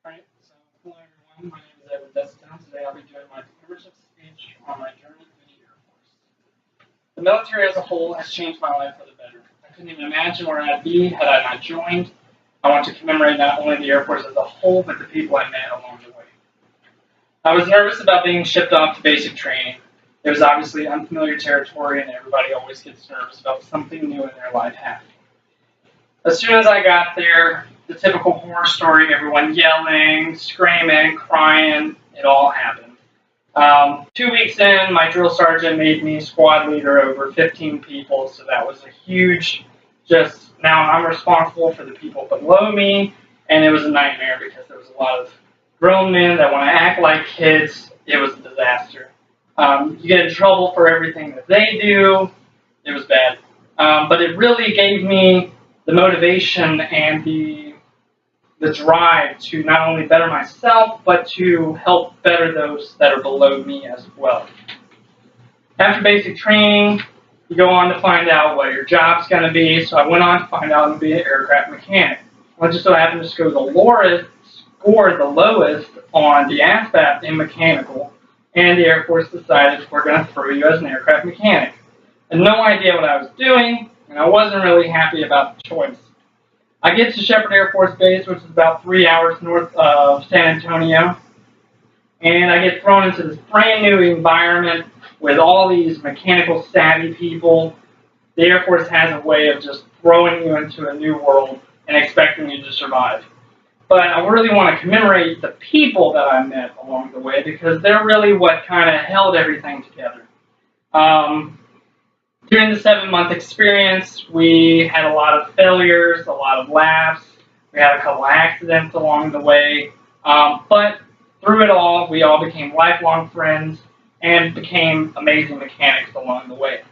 Alright, so hello everyone, my name is Edward Destin. Today I'll be doing my membership speech on my journey through the Air Force. The military as a whole has changed my life for the better. I couldn't even imagine where I'd be had I not joined. I want to commemorate not only the Air Force as a whole, but the people I met along the way. I was nervous about being shipped off to basic training. It was obviously unfamiliar territory and everybody always gets nervous about something new in their life happening. As soon as I got there, the typical horror story, everyone yelling, screaming, crying, it all happened. 2 weeks in, my drill sergeant made me squad leader over 15 people, so that was a huge, now I'm responsible for the people below me, and it was a nightmare because there was a lot of grown men that want to act like kids. It was a disaster. You get in trouble for everything that they do. It was bad. But it really gave me the motivation and the drive to not only better myself, but to help better those that are below me as well. After basic training, you go on to find out what your job's going to be. So I went on to find out to be an aircraft mechanic. I just so happened to score the lowest on the ASVAB in mechanical, and the Air Force decided we're going to throw you as an aircraft mechanic. I had no idea what I was doing, and I wasn't really happy about the choice. I get to Sheppard Air Force Base, which is about 3 hours north of San Antonio, and I get thrown into this brand new environment with all these mechanical savvy people. The Air Force has a way of just throwing you into a new world and expecting you to survive. But I really want to commemorate the people that I met along the way because they're really what kind of held everything together. During the 7-month experience, we had a lot of failures, a lot of laughs. We had a couple accidents along the way. But through it all, we all became lifelong friends and became amazing mechanics along the way.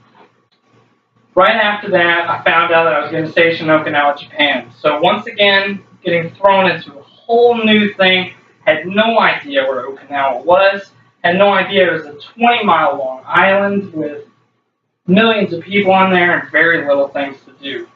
Right after that, I found out that I was getting stationed in Okinawa, Japan. So once again, getting thrown into a whole new thing, had no idea where Okinawa was, had no idea it was a 20-mile long island with millions of people on there and very little things to do.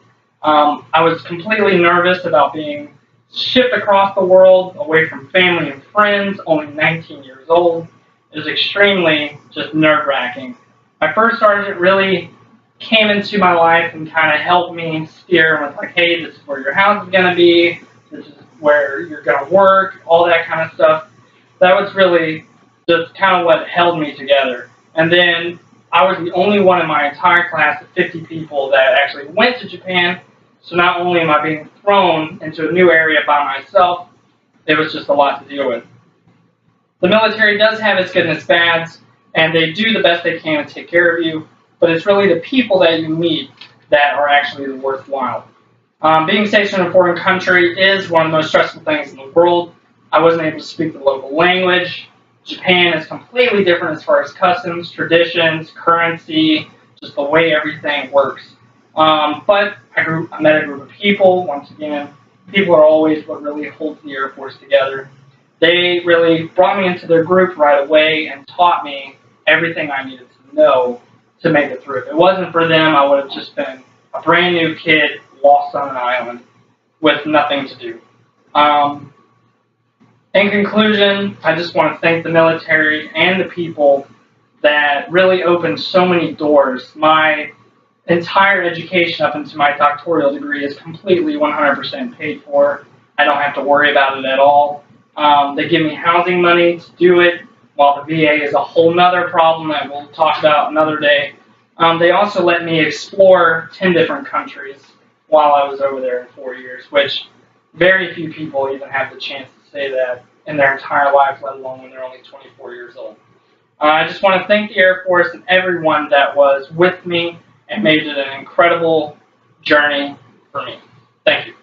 I was completely nervous about being shipped across the world, away from family and friends, only 19 years old. It was extremely just nerve-wracking. My first sergeant really came into my life and kind of helped me steer and was like, hey, this is where your house is going to be, this is where you're going to work, all that kind of stuff. That was really just kind of what held me together. And then I was the only one in my entire class of 50 people that actually went to Japan, so not only am I being thrown into a new area by myself, it was just a lot to deal with. The military does have its good and its bads, and they do the best they can to take care of you, but it's really the people that you meet that are actually worthwhile. Being stationed in a foreign country is one of the most stressful things in the world. I wasn't able to speak the local language. Japan is completely different as far as customs, traditions, currency, just the way everything works. But I met a group of people. Once again, people are always what really holds the Air Force together. They really brought me into their group right away and taught me everything I needed to know to make it through. If it wasn't for them, I would have just been a brand new kid lost on an island with nothing to do. In conclusion, I just want to thank the military and the people that really opened so many doors. My entire education up into my doctoral degree is completely 100% paid for. I don't have to worry about it at all. They give me housing money to do it, while the VA is a whole nother problem that we'll talk about another day. They also let me explore 10 different countries while I was over there in 4 years, which very few people even have the chance to say that in their entire life, let alone when they're only 24 years old. I just want to thank the Air Force and everyone that was with me and made it an incredible journey for me. Thank you.